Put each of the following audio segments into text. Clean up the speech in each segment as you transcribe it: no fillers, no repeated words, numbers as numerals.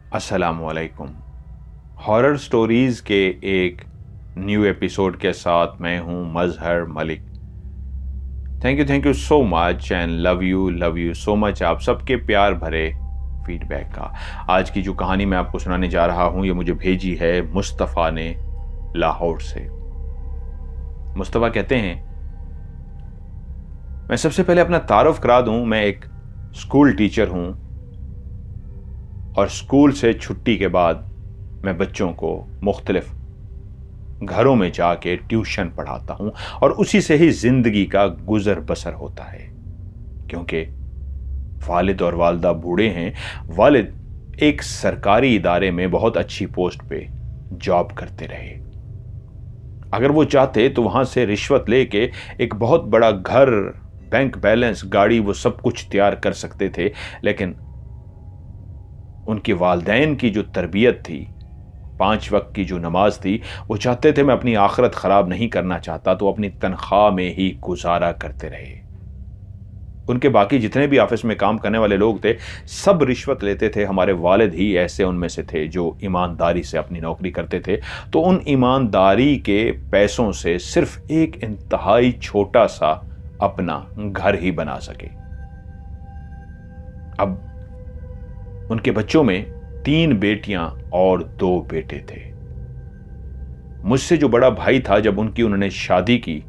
अस्सलामुअलैकुम। Horror stories के एक न्यू एपिसोड के साथ मैं हूं Mazhar Malik. Thank you so much and love you so much आप सबके प्यार भरे फीडबैक का। आज की जो कहानी मैं आपको सुनाने जा रहा हूं ये मुझे भेजी है मुस्तफ़ा ने लाहौर से। मुस्तफ़ा कहते हैं, मैं सबसे पहले अपना तारुफ करा दूं, मैं एक स्कूल टीचर हूं और स्कूल से छुट्टी के बाद मैं बच्चों को मुख्तलिफ घरों में जाके ट्यूशन पढ़ाता हूं और उसी से ही जिंदगी का गुजर बसर होता है। क्योंकि वालिद और वालदा बूढ़े हैं। वालिद एक सरकारी इदारे में बहुत अच्छी पोस्ट पे जॉब करते रहे। अगर वो चाहते तो वहां से रिश्वत लेके एक बहुत बड़ा घर, बैंक बैलेंस, गाड़ी, वो सब कुछ तैयार कर सकते थे। लेकिन उनके वालदैन की जो तरबियत थी, 5 वक्त की जो नमाज थी, वो चाहते थे मैं अपनी आखिरत खराब नहीं करना चाहता, तो अपनी तनख्वाह में ही गुजारा करते रहे। उनके बाकी जितने भी ऑफिस में काम करने वाले लोग थे सब रिश्वत लेते थे। हमारे वालिद ही ऐसे उनमें से थे जो ईमानदारी से अपनी नौकरी करते थे। तो उन ईमानदारी के पैसों से सिर्फ एक इंतहाई छोटा सा अपना घर ही बना सके। अब उनके बच्चों में 3 बेटियां और 2 बेटे थे। मुझसे जो बड़ा भाई था, जब उन्होंने शादी की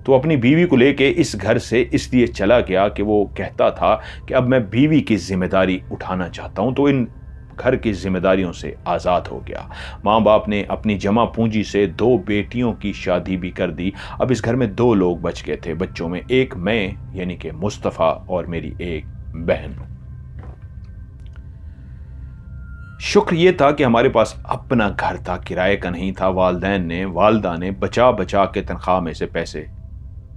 तो अपनी बीवी को लेके इस घर से इसलिए चला गया कि वो कहता था कि अब मैं बीवी की जिम्मेदारी उठाना चाहता हूं। तो इन घर की जिम्मेदारियों से आजाद हो गया। माँ बाप ने अपनी जमा पूंजी से 2 बेटियों की शादी भी कर दी। अब इस घर में 2 लोग बच गए थे बच्चों में, एक मैं यानी कि मुस्तफ़ा और मेरी एक बहन। शुक्र ये था कि हमारे पास अपना घर था, किराए का नहीं था। वालदा ने बचा बचा के तनख्वाह में से पैसे,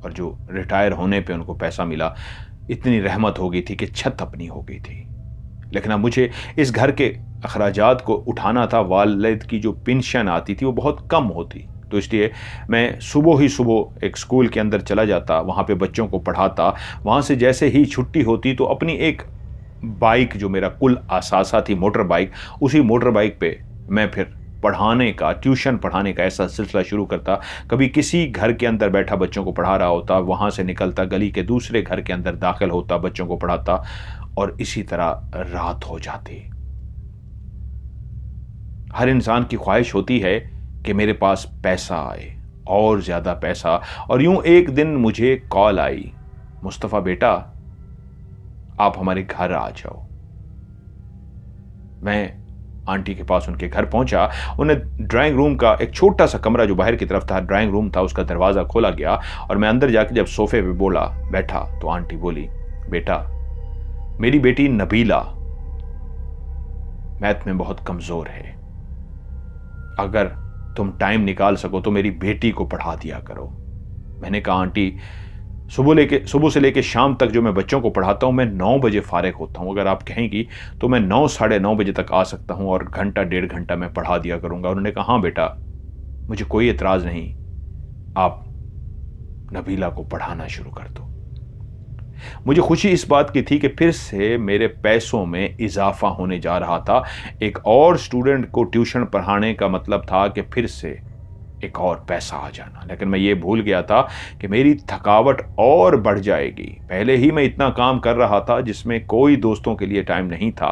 और जो रिटायर होने पे उनको पैसा मिला, इतनी रहमत हो गई थी कि छत अपनी हो गई थी। लेकिन अब मुझे इस घर के अखराजात को उठाना था। वालिद की जो पेंशन आती थी वो बहुत कम होती, तो इसलिए मैं सुबह ही सुबह एक स्कूल के अंदर चला जाता, वहाँ पे बच्चों को पढ़ाता। वहाँ से जैसे ही छुट्टी होती तो अपनी एक बाइक, जो मेरा कुल असासा थी मोटर बाइक, उसी मोटर बाइक पे मैं फिर ट्यूशन पढ़ाने का ऐसा सिलसिला शुरू करता। कभी किसी घर के अंदर बैठा बच्चों को पढ़ा रहा होता, वहाँ से निकलता गली के दूसरे घर के अंदर दाखिल होता, बच्चों को पढ़ाता, और इसी तरह रात हो जाती। हर इंसान की ख्वाहिश होती है कि मेरे पास पैसा आए, और ज़्यादा पैसा। और यूं एक दिन मुझे कॉल आई, मुस्तफ़ा बेटा आप हमारे घर आ जाओ। मैं आंटी के पास उनके घर पहुंचा। उन्हें ड्राइंग रूम का एक छोटा सा कमरा जो बाहर की तरफ था, ड्राइंग रूम था, उसका दरवाज़ा खोला गया और मैं अंदर जाके जब सोफे पे बोला बैठा तो आंटी बोली, बेटा मेरी बेटी नबीला मैथ में बहुत कमज़ोर है, अगर तुम टाइम निकाल सको तो मेरी बेटी को पढ़ा दिया करो। मैंने कहा आंटी सुबह से लेके शाम तक जो मैं बच्चों को पढ़ाता हूँ, मैं 9 बजे फारिग होता हूँ। अगर आप कहेंगी तो मैं 9 साढ़े 9 बजे तक आ सकता हूँ और घंटा 1.5 घंटा मैं पढ़ा दिया करूँगा। उन्होंने कहा हाँ बेटा, मुझे कोई एतराज़ नहीं, आप नबीला को पढ़ाना शुरू कर दो। मुझे खुशी इस बात की थी कि फिर से मेरे पैसों में इजाफा होने जा रहा था। एक और स्टूडेंट को ट्यूशन पढ़ाने का मतलब था कि फिर से एक और पैसा आ जाना। लेकिन मैं ये भूल गया था कि मेरी थकावट और बढ़ जाएगी। पहले ही मैं इतना काम कर रहा था जिसमें कोई दोस्तों के लिए टाइम नहीं था।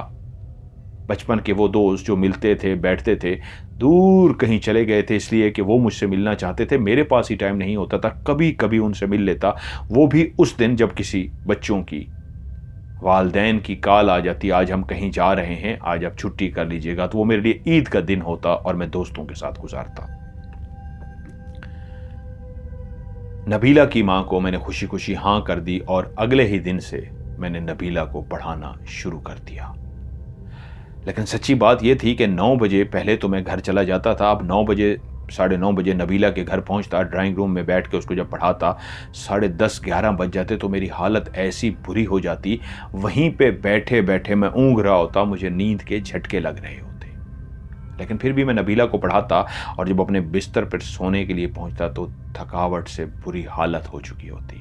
बचपन के वो दोस्त जो मिलते थे, बैठते थे, दूर कहीं चले गए थे इसलिए कि वो मुझसे मिलना चाहते थे। मेरे पास ही टाइम नहीं होता था। कभी कभी उनसे मिल लेता, वो भी उस दिन जब किसी बच्चों की वालदैन की कॉल आ जाती, आज हम कहीं जा रहे हैं, आज आप छुट्टी कर लीजिएगा, तो वो मेरे लिए ईद का दिन होता और मैं दोस्तों के साथ गुजारता। नबीला की मां को मैंने खुशी खुशी हाँ कर दी और अगले ही दिन से मैंने नबीला को पढ़ाना शुरू कर दिया। लेकिन सच्ची बात यह थी कि 9 बजे पहले तो मैं घर चला जाता था। अब 9 बजे, साढ़े 9 बजे नबीला के घर पहुंचता, ड्राइंग रूम में बैठ के उसको जब पढ़ाता, 10:30 11 बज जाते तो मेरी हालत ऐसी बुरी हो जाती, वहीं पे बैठे बैठे मैं ऊँघ रहा होता, मुझे नींद के झटके लग रहे होते। लेकिन फिर भी मैं नबीला को पढ़ाता और जब अपने बिस्तर पर सोने के लिए पहुंचता तो थकावट से बुरी हालत हो चुकी होती।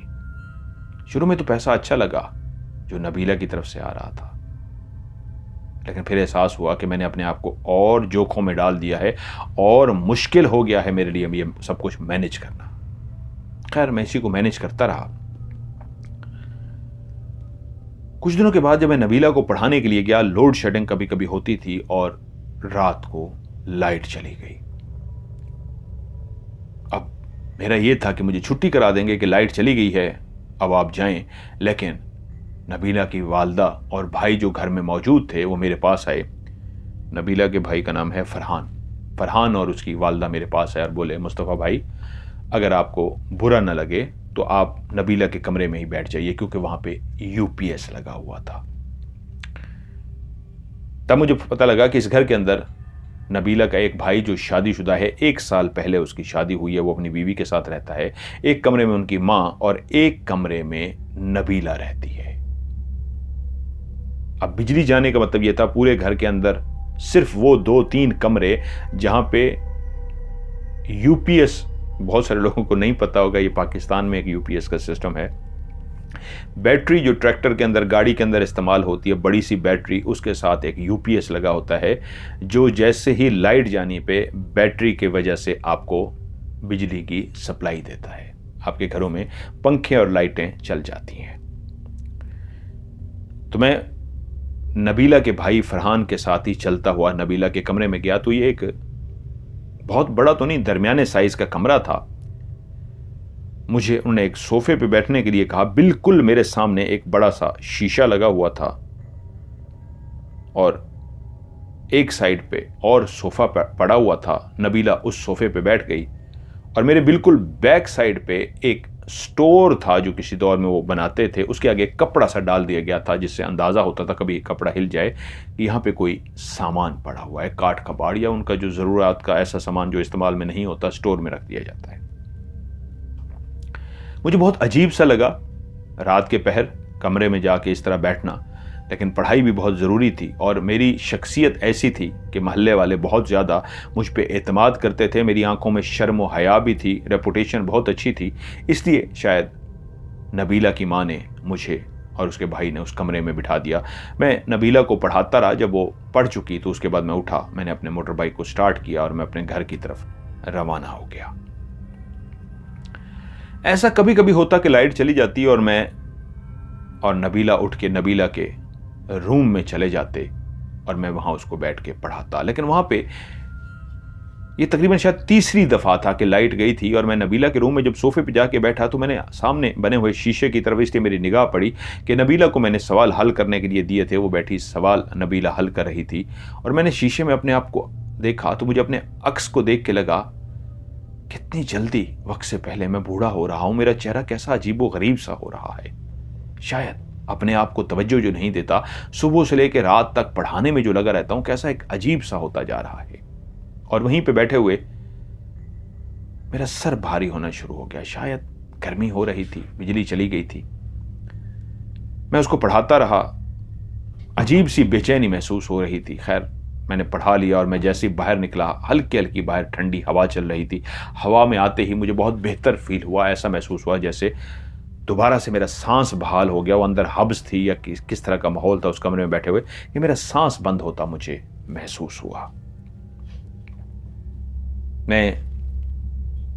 शुरू में तो पैसा अच्छा लगा जो नबीला की तरफ से आ रहा था, लेकिन फिर एहसास हुआ कि मैंने अपने आप को और जोखों में डाल दिया है और मुश्किल हो गया है मेरे लिए ये सब कुछ मैनेज करना। खैर, मैं इसी को मैनेज करता रहा। कुछ दिनों के बाद जब मैं नबीला को पढ़ाने के लिए गया, लोड शेडिंग कभी कभी होती थी और रात को लाइट चली गई। अब मेरा यह था कि मुझे छुट्टी करा देंगे कि लाइट चली गई है, अब आप जाएं। लेकिन नबीला की वालदा और भाई जो घर में मौजूद थे वो मेरे पास आए। नबीला के भाई का नाम है फरहान और उसकी वालदा मेरे पास आए और बोले, मुस्तफ़ा भाई, अगर आपको बुरा न लगे तो आप नबीला के कमरे में ही बैठ जाइए, क्योंकि वहां पे यूपीएस लगा हुआ था। तब मुझे पता लगा कि इस घर के अंदर नबीला का एक भाई जो शादीशुदा है, 1 साल पहले उसकी शादी हुई है, वो अपनी बीवी के साथ रहता है। एक कमरे में उनकी मां और एक कमरे में नबीला रहती है। अब बिजली जाने का मतलब यह था पूरे घर के अंदर सिर्फ वो 2-3 कमरे जहां पे यूपीएस, बहुत सारे लोगों को नहीं पता होगा, ये पाकिस्तान में एक यूपीएस का सिस्टम है। बैटरी जो ट्रैक्टर के अंदर, गाड़ी के अंदर इस्तेमाल होती है, बड़ी सी बैटरी, उसके साथ एक यूपीएस लगा होता है जो जैसे ही लाइट जाने पे बैटरी के वजह से आपको बिजली की सप्लाई देता है। आपके घरों में पंखे और लाइटें चल जाती हैं। तो मैं नबीला के भाई फरहान के साथ ही चलता हुआ नबीला के कमरे में गया। तो ये एक बहुत बड़ा तो नहीं, दरमियाने साइज का कमरा था। मुझे उन्होंने एक सोफे पे बैठने के लिए कहा। बिल्कुल मेरे सामने एक बड़ा सा शीशा लगा हुआ था और एक साइड पे और सोफा पड़ा हुआ था। नबीला उस सोफे पे बैठ गई और मेरे बिल्कुल बैक साइड पे एक स्टोर था जो किसी दौर में वो बनाते थे, उसके आगे कपड़ा सा डाल दिया गया था जिससे अंदाजा होता था कभी कपड़ा हिल जाए कि यहाँ पे कोई सामान पड़ा हुआ है, काट कबाड़ या उनका जो जरूरत का ऐसा सामान जो इस्तेमाल में नहीं होता, स्टोर में रख दिया जाता है। मुझे बहुत अजीब सा लगा रात के पहर कमरे में जाके इस तरह बैठना, लेकिन पढ़ाई भी बहुत ज़रूरी थी और मेरी शख्सियत ऐसी थी कि महल्ले वाले बहुत ज़्यादा मुझ पे एतमाद करते थे। मेरी आंखों में शर्म व हया भी थी, रेपुटेशन बहुत अच्छी थी। इसलिए शायद नबीला की माँ ने मुझे और उसके भाई ने उस कमरे में बिठा दिया। मैं नबीला को पढ़ाता रहा। जब वो पढ़ चुकी तो उसके बाद मैं उठा, मैंने अपने मोटर बाइक को स्टार्ट किया और मैं अपने घर की तरफ रवाना हो गया। ऐसा कभी कभी होता कि लाइट चली जाती और मैं और नबीला उठ के नबीला के रूम में चले जाते और मैं वहां उसको बैठ के पढ़ाता। लेकिन वहां पे ये तकरीबन शायद तीसरी दफा था कि लाइट गई थी और मैं नबीला के रूम में जब सोफे पे जाके बैठा तो मैंने सामने बने हुए शीशे की तरफ, इसलिए मेरी निगाह पड़ी कि नबीला को मैंने सवाल हल करने के लिए दिए थे, वो बैठी सवाल नबीला हल कर रही थी और मैंने शीशे में अपने आप को देखा तो मुझे अपने अक्स को देख के लगा कितनी जल्दी वक्त से पहले मैं बूढ़ा हो रहा हूं। मेरा चेहरा कैसा अजीबो गरीब सा हो रहा है। शायद अपने आप को तवज्जो जो नहीं देता, सुबह से लेकर रात तक पढ़ाने में जो लगा रहता हूं, कैसा एक अजीब सा होता जा रहा है। और वहीं पे बैठे हुए मेरा सर भारी होना शुरू हो गया। शायद गर्मी हो रही थी, बिजली चली गई थी। मैं उसको पढ़ाता रहा, अजीब सी बेचैनी महसूस हो रही थी। खैर मैंने पढ़ा लिया और मैं जैसे ही बाहर निकला, हल्की हल्की बाहर ठंडी हवा चल रही थी। हवा में आते ही मुझे बहुत बेहतर फील हुआ। ऐसा महसूस हुआ जैसे दोबारा से मेरा सांस बहाल हो गया। वो अंदर हब्स थी या किस तरह का माहौल था उस कमरे में बैठे हुए कि मेरा सांस बंद होता मुझे महसूस हुआ। मैं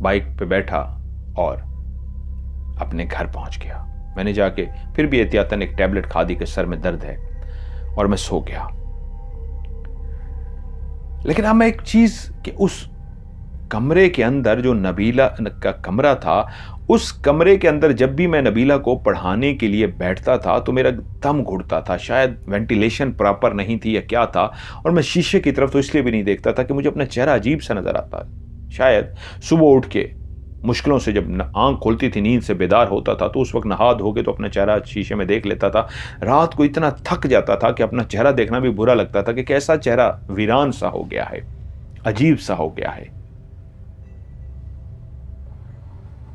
बाइक पे बैठा और अपने घर पहुंच गया। मैंने जाके फिर भी एहतियातन एक टैबलेट खा दी कि सर में दर्द है और मैं सो गया। लेकिन अब मैं एक चीज कि उस कमरे के अंदर जो नबीला का कमरा था, उस कमरे के अंदर जब भी मैं नबीला को पढ़ाने के लिए बैठता था तो मेरा दम घुटता था। शायद वेंटिलेशन प्रॉपर नहीं थी या क्या था। और मैं शीशे की तरफ तो इसलिए भी नहीं देखता था कि मुझे अपना चेहरा अजीब सा नजर आता। शायद सुबह उठ के मुश्किलों से जब आंख खोलती थी, नींद से बेदार होता था, तो उस वक्त नहा धो के तो अपना चेहरा शीशे में देख लेता था। रात को इतना थक जाता था कि अपना चेहरा देखना भी बुरा लगता था कि कैसा चेहरा वीरान सा हो गया है, अजीब सा हो गया है।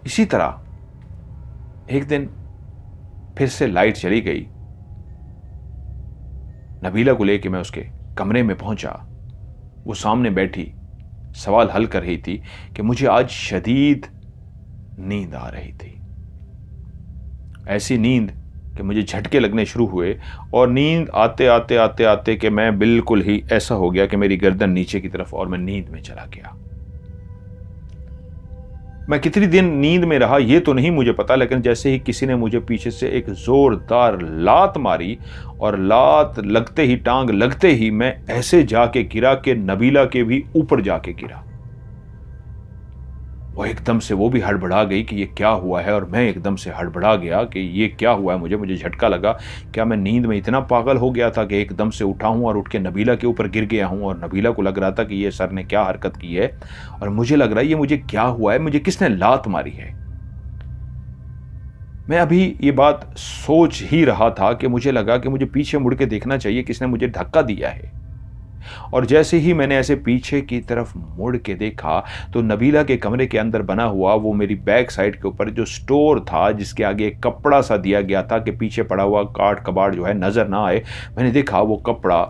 इसी तरह एक दिन फिर से लाइट चली गई। नबीला को लेके मैं उसके कमरे में पहुंचा। वो सामने बैठी सवाल हल कर रही थी कि मुझे आज शदीद नींद आ रही थी। ऐसी नींद कि मुझे झटके लगने शुरू हुए और नींद आते आते आते आते कि मैं बिल्कुल ही ऐसा हो गया कि मेरी गर्दन नीचे की तरफ और मैं नींद में चला गया। मैं कितनी दिन नींद में रहा ये तो नहीं मुझे पता, लेकिन जैसे ही किसी ने मुझे पीछे से एक जोरदार लात मारी और लात लगते ही, टांग लगते ही मैं ऐसे जाके गिरा कि नबीला के भी ऊपर जाके गिरा। वो एकदम से वो भी हड़बड़ा गई कि ये क्या हुआ है, और मैं एकदम से हड़बड़ा गया कि ये क्या हुआ है। मुझे झटका लगा। क्या मैं नींद में इतना पागल हो गया था कि एकदम से उठा हूं और उठ के नबीला के ऊपर गिर गया हूं, और नबीला को लग रहा था कि ये सर ने क्या हरकत की है, और मुझे लग रहा है ये मुझे क्या हुआ है, मुझे किसने लात मारी है। मैं अभी ये बात सोच ही रहा था कि मुझे लगा कि मुझे पीछे मुड़ के देखना चाहिए, किसने मुझे धक्का दिया है। और जैसे ही मैंने ऐसे पीछे की तरफ मुड़ के देखा तो नबीला के कमरे के अंदर बना हुआ वो मेरी बैक साइड के ऊपर जो स्टोर था, जिसके आगे एक कपड़ा सा दिया गया था कि पीछे पड़ा हुआ काट कबाड़ जो है नजर ना आए, मैंने देखा वो कपड़ा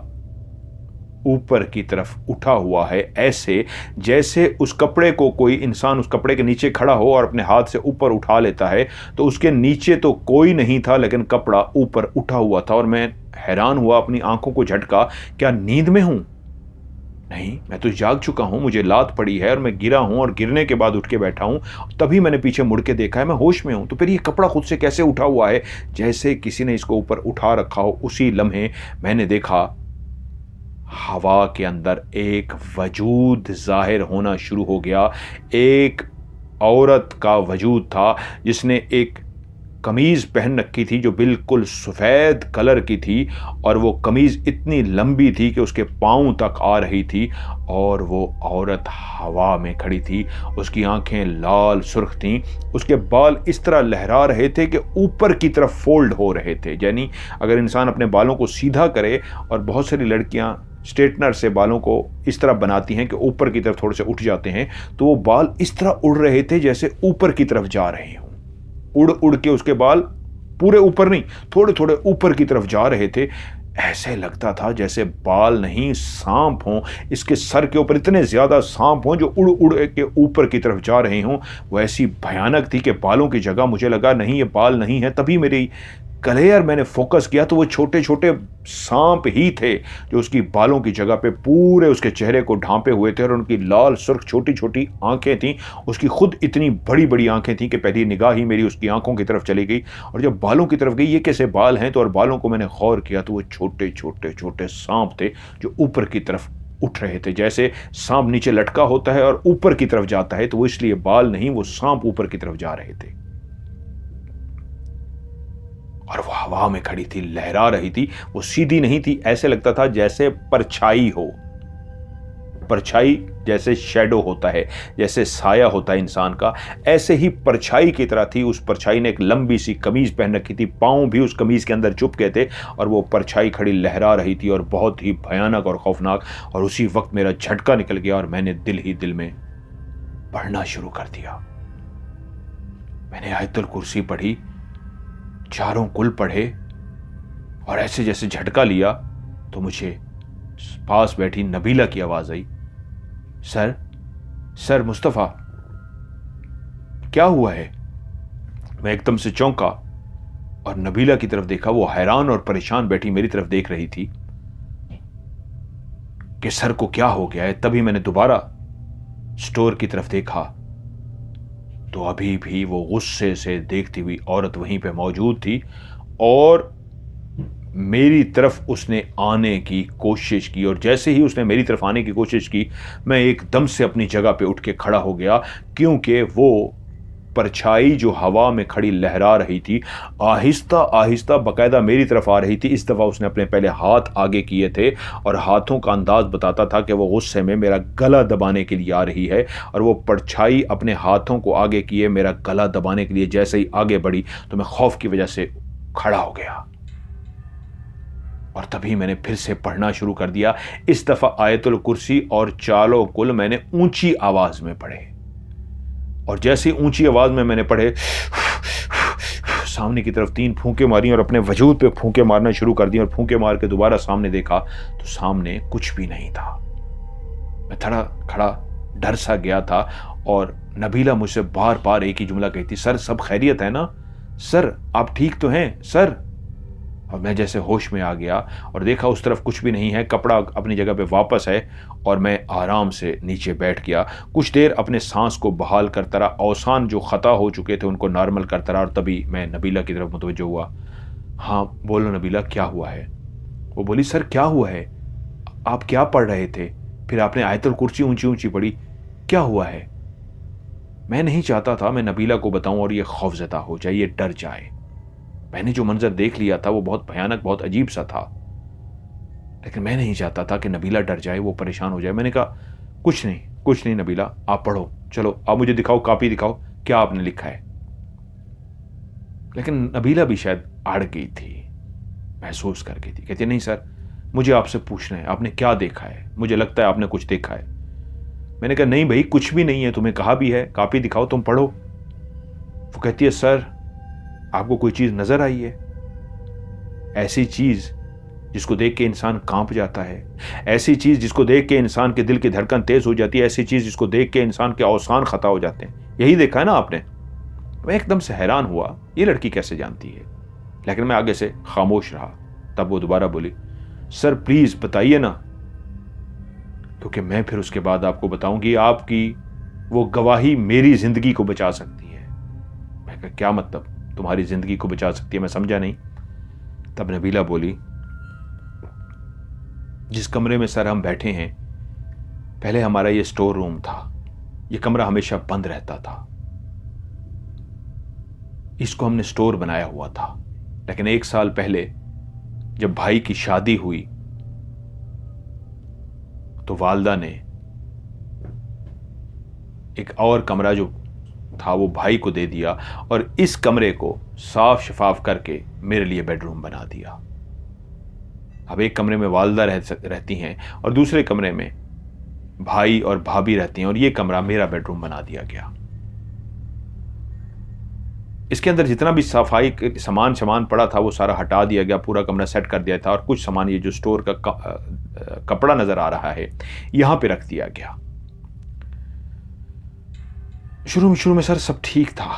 ऊपर की तरफ उठा हुआ है, ऐसे जैसे उस कपड़े को कोई इंसान उस कपड़े के नीचे खड़ा हो और अपने हाथ से ऊपर उठा लेता है। तो उसके नीचे तो कोई नहीं था, लेकिन कपड़ा ऊपर उठा हुआ था। और मैं हैरान हुआ, अपनी आंखों को झटका, क्या नींद में हूं? नहीं, मैं तो जाग चुका हूं, मुझे लात पड़ी है और मैं गिरा हूं, और गिरने के बाद उठ के बैठा हूं। तभी मैंने पीछे मुड़ के देखा है, मैं होश में हूं। तो फिर ये कपड़ा खुद से कैसे उठा हुआ है? जैसे किसी ने इसको ऊपर उठा रखा हो, उसी लम्हे मैंने देखा हवा के अंदर एक वजूद जाहिर होना शुरू हो गया। एक औरत का वजूद था जिसने एक कमीज पहन रखी थी जो बिल्कुल सफ़ेद कलर की थी, और वो कमीज इतनी लंबी थी कि उसके पांव तक आ रही थी, और वो औरत हवा में खड़ी थी। उसकी आंखें लाल सुर्ख थीं, उसके बाल इस तरह लहरा रहे थे कि ऊपर की तरफ फोल्ड हो रहे थे। यानी अगर इंसान अपने बालों को सीधा करे, और बहुत सारी लड़कियां स्ट्रेटनर से बालों को इस तरह बनाती हैं कि ऊपर की तरफ थोड़े से उठ जाते हैं, तो वो बाल इस तरह उड़ रहे थे जैसे ऊपर की तरफ जा रहे हों। उड़ उड़ के उसके बाल पूरे ऊपर नहीं, थोड़े थोड़े ऊपर की तरफ जा रहे थे। ऐसे लगता था जैसे बाल नहीं, सांप हों। इसके सर के ऊपर इतने ज्यादा सांप हों जो उड़ उड़ के ऊपर की तरफ जा रहे हों। वो ऐसी भयानक थी कि बालों की जगह मुझे लगा नहीं, ये बाल नहीं है। तभी मेरी क्लियर मैंने फोकस किया तो वो छोटे छोटे सांप ही थे जो उसकी बालों की जगह पे पूरे उसके चेहरे को ढांपे हुए थे, और उनकी लाल सुर्ख छोटी छोटी आंखें थीं। उसकी खुद इतनी बड़ी बड़ी आंखें थीं कि पहली निगाह ही मेरी उसकी आंखों की तरफ चली गई। और जब बालों की तरफ गई, ये कैसे बाल हैं, तो और बालों को मैंने गौर किया तो वो छोटे छोटे छोटे सांप थे जो ऊपर की तरफ उठ रहे थे। जैसे सांप नीचे लटका होता है और ऊपर की तरफ जाता है, तो वो इसलिए बाल नहीं, वो सांप ऊपर की तरफ जा रहे थे। और वो हवा में खड़ी थी, लहरा रही थी। वो सीधी नहीं थी, ऐसे लगता था जैसे परछाई हो। परछाई जैसे शैडो होता है, जैसे साया होता है इंसान का, ऐसे ही परछाई की तरह थी। उस परछाई ने एक लंबी सी कमीज पहन रखी थी, पांव भी उस कमीज के अंदर चुप गए थे, और वो परछाई खड़ी लहरा रही थी, और बहुत ही भयानक और खौफनाक। और उसी वक्त मेरा झटका निकल गया और मैंने दिल ही दिल में पढ़ना शुरू कर दिया। मैंने आयतुल कुर्सी पढ़ी, चारों कुल पढ़े, और ऐसे जैसे झटका लिया तो मुझे पास बैठी नबीला की आवाज आई, सर, सर मुस्तफा, क्या हुआ है? मैं एकदम से चौंका और नबीला की तरफ देखा। वो हैरान और परेशान बैठी मेरी तरफ देख रही थी कि सर को क्या हो गया है। तभी मैंने दोबारा स्टोर की तरफ देखा तो अभी भी वो गुस्से से देखती हुई औरत वहीं पे मौजूद थी, और मेरी तरफ उसने आने की कोशिश की। और जैसे ही उसने मेरी तरफ आने की कोशिश की, मैं एकदम से अपनी जगह पे उठ के खड़ा हो गया, क्योंकि वो परछाई जो हवा में खड़ी लहरा रही थी, आहिस्ता आहिस्ता बाकायदा मेरी तरफ आ रही थी। इस दफ़ा उसने अपने पहले हाथ आगे किए थे, और हाथों का अंदाज बताता था कि वो गुस्से में मेरा गला दबाने के लिए आ रही है। और वो परछाई अपने हाथों को आगे किए मेरा गला दबाने के लिए जैसे ही आगे बढ़ी तो मैं खौफ की वजह से खड़ा हो गया। और तभी मैंने फिर से पढ़ना शुरू कर दिया। इस दफ़ा आयतुल कुर्सी और चालो कुल मैंने ऊंची आवाज में पढ़े, और जैसे ऊंची आवाज में मैंने पढ़े, सामने की तरफ 3 फूंके मारी और अपने वजूद पे फूंके मारना शुरू कर दी। और फूंके मार के दोबारा सामने देखा तो सामने कुछ भी नहीं था। मैं थोड़ा खड़ा डर सा गया था, और नबीला मुझसे बार बार एक ही जुमला कहती, सर सब खैरियत है ना? सर आप ठीक तो हैं? सर और मैं जैसे होश में आ गया और देखा उस तरफ कुछ भी नहीं है, कपड़ा अपनी जगह पे वापस है और मैं आराम से नीचे बैठ गया। कुछ देर अपने सांस को बहाल करता रहा, अवसान जो ख़ता हो चुके थे उनको नॉर्मल करता रहा और तभी मैं नबीला की तरफ मुतवज्जो हुआ। हाँ बोलो नबीला, क्या हुआ है? वो बोली, सर क्या हुआ है? आप क्या पढ़ रहे थे? फिर आपने आयतुल कुर्सी ऊंची ऊंची पढ़ी, क्या हुआ है? मैं नहीं चाहता था मैं नबीला को बताऊं और ये खौफजदा हो जाए, ये डर जाए। मैंने जो मंजर देख लिया था वो बहुत भयानक, बहुत अजीब सा था, लेकिन मैं नहीं चाहता था कि नबीला डर जाए, वो परेशान हो जाए। मैंने कहा कुछ नहीं नबीला, आप पढ़ो, चलो आप मुझे दिखाओ, कॉपी दिखाओ, क्या आपने लिखा है। लेकिन नबीला भी शायद अड़ गई थी, महसूस कर गई थी। कहती नहीं सर, मुझे आपसे पूछना है, आपने क्या देखा है? मुझे लगता है आपने कुछ देखा है। मैंने कहा नहीं भाई, कुछ भी नहीं है, तुम्हें कहा भी है, कॉपी दिखाओ, तुम पढ़ो। वो कहती है सर, आपको कोई चीज नजर आई है? ऐसी चीज जिसको देख के इंसान कांप जाता है, ऐसी चीज जिसको देख के इंसान के दिल की धड़कन तेज हो जाती है, ऐसी चीज जिसको देख के इंसान के अवसान खता हो जाते हैं, यही देखा है ना आपने? मैं एकदम से हैरान हुआ, ये लड़की कैसे जानती है? लेकिन मैं आगे से खामोश रहा। तब वो दोबारा बोली, सर प्लीज बताइए ना, क्योंकि मैं फिर उसके बाद आपको बताऊंगी, आपकी वो गवाही मेरी जिंदगी को बचा सकती है। मैं कहा क्या मतलब, तुम्हारी जिंदगी को बचा सकती है? मैं समझा नहीं। तब नबीला बोली, जिस कमरे में सर हम बैठे हैं, पहले हमारा ये स्टोर रूम था, ये कमरा हमेशा बंद रहता था, इसको हमने स्टोर बनाया हुआ था। लेकिन 1 साल पहले जब भाई की शादी हुई तो वालदा ने एक और कमरा जो था वो भाई को दे दिया और इस कमरे को साफ शफाफ करके मेरे लिए बेडरूम बना दिया। अब एक कमरे में वालदा रहती हैं और दूसरे कमरे में भाई और भाभी रहती हैं और ये कमरा मेरा बेडरूम बना दिया गया। इसके अंदर जितना भी सफाई सामान पड़ा था वो सारा हटा दिया गया, पूरा कमरा सेट कर दिया था और कुछ सामान, ये जो स्टोर का कपड़ा नजर आ रहा है, यहां पे रख दिया गया। शुरू में सर सब ठीक था,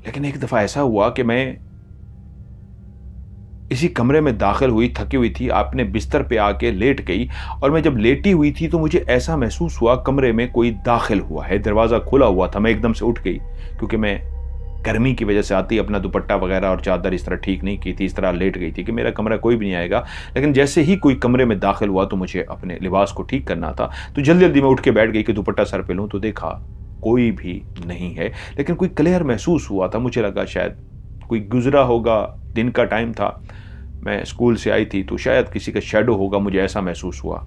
लेकिन एक दफा ऐसा हुआ कि मैं इसी कमरे में दाखिल हुई, थकी हुई थी, आपने बिस्तर पे आके लेट गई और मैं जब लेटी हुई थी तो मुझे ऐसा महसूस हुआ कमरे में कोई दाखिल हुआ है। दरवाजा खुला हुआ था, मैं एकदम से उठ गई क्योंकि मैं गर्मी की वजह से आती अपना दुपट्टा वगैरह और चादर इस तरह ठीक नहीं की थी, इस तरह लेट गई थी कि मेरा कमरा कोई भी नहीं आएगा। लेकिन जैसे ही कोई कमरे में दाखिल हुआ तो मुझे अपने लिबास को ठीक करना था, तो जल्दी जल्दी मैं उठ के बैठ गई कि दुपट्टा सर पे लूं, तो देखा कोई भी नहीं है, लेकिन कोई क्लियर महसूस हुआ था। मुझे लगा शायद कोई गुजरा होगा, दिन का टाइम था, मैं स्कूल से आई थी तो शायद किसी का शैडो होगा, मुझे ऐसा महसूस हुआ।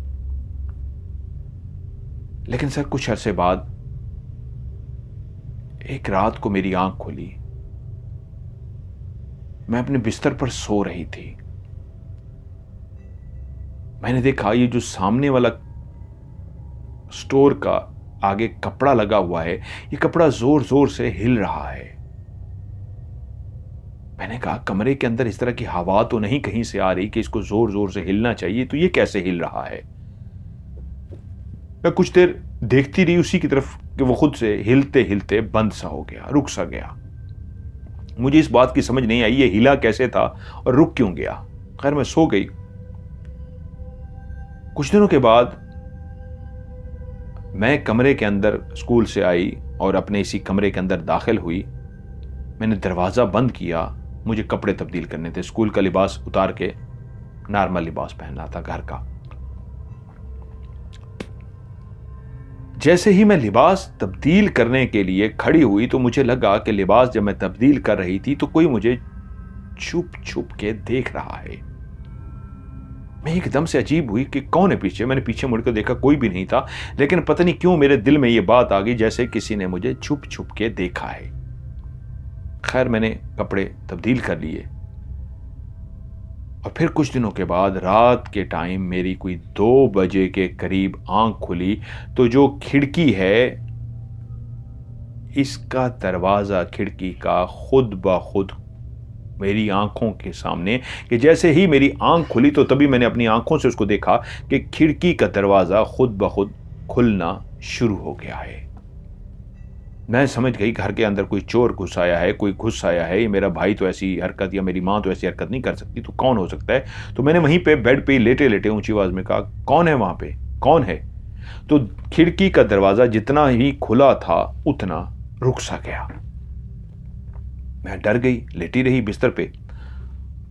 लेकिन सर कुछ अरसे बाद एक रात को मेरी आंख खुली, मैं अपने बिस्तर पर सो रही थी। मैंने देखा ये जो सामने वाला स्टोर का आगे कपड़ा लगा हुआ है, ये कपड़ा जोर जोर से हिल रहा है। मैंने कहा कमरे के अंदर इस तरह की हवा तो नहीं कहीं से आ रही कि इसको जोर जोर से हिलना चाहिए, तो ये कैसे हिल रहा है? मैं कुछ देर देखती रही उसी की तरफ कि वो खुद से हिलते हिलते बंद सा हो गया, रुक सा गया। मुझे इस बात की समझ नहीं आई ये हिला कैसे था और रुक क्यों गया। खैर मैं सो गई। कुछ दिनों के बाद मैं कमरे के अंदर स्कूल से आई और अपने इसी कमरे के अंदर दाखिल हुई। मैंने दरवाजा बंद किया, मुझे कपड़े तब्दील करने थे, स्कूल का लिबास उतार के नॉर्मल लिबास पहनना था घर का। जैसे ही मैं लिबास तब्दील करने के लिए खड़ी हुई तो मुझे लगा कि लिबास जब मैं तब्दील कर रही थी तो कोई मुझे छुप छुप के देख रहा है। मैं एकदम से अजीब हुई कि कौन है पीछे। मैंने पीछे मुड़कर देखा, कोई भी नहीं था, लेकिन पता नहीं क्यों मेरे दिल में यह बात आ गई जैसे किसी ने मुझे छुप छुप के देखा है। खैर मैंने कपड़े तब्दील कर लिए और फिर कुछ दिनों के बाद रात के टाइम मेरी कोई 2 बजे के करीब आंख खुली तो जो खिड़की है इसका दरवाजा खिड़की का खुद ब खुद मेरी आंखों के सामने, कि जैसे ही मेरी आंख खुली तो तभी मैंने अपनी आंखों से उसको देखा कि खिड़की का दरवाजा खुद ब खुद खुलना शुरू हो गया है। मैं समझ गई घर के अंदर कोई चोर घुस आया है, कोई घुस आया है, ये मेरा भाई तो ऐसी हरकत या मेरी माँ तो ऐसी हरकत नहीं कर सकती, तो कौन हो सकता है। तो मैंने वहीं पे बेड पे लेटे लेटे ऊंची आवाज में कहा, कौन है वहां पे, कौन है। तो खिड़की का दरवाजा जितना ही खुला था उतना रुक सा गया। मैं डर गई, लेटी रही बिस्तर पे,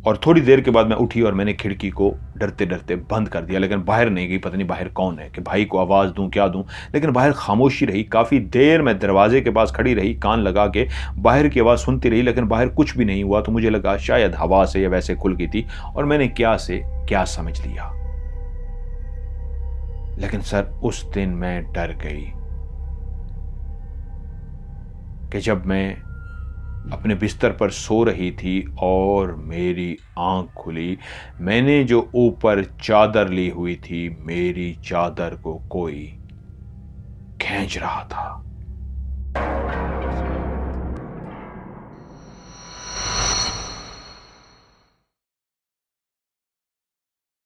और थोड़ी देर के बाद मैं उठी और मैंने खिड़की को डरते डरते बंद कर दिया, लेकिन बाहर नहीं गई। पता नहीं बाहर कौन है, कि भाई को आवाज़ दूं क्या दूं, लेकिन बाहर खामोशी रही। काफ़ी देर मैं दरवाजे के पास खड़ी रही, कान लगा के बाहर की आवाज़ सुनती रही, लेकिन बाहर कुछ भी नहीं हुआ। तो मुझे लगा शायद हवा से या वैसे खुल गई थी, और मैंने क्या से क्या समझ लिया। लेकिन सर उस दिन मैं डर गई कि जब मैं अपने बिस्तर पर सो रही थी और मेरी आंख खुली, मैंने जो ऊपर चादर ली हुई थी, मेरी चादर को कोई खींच रहा था।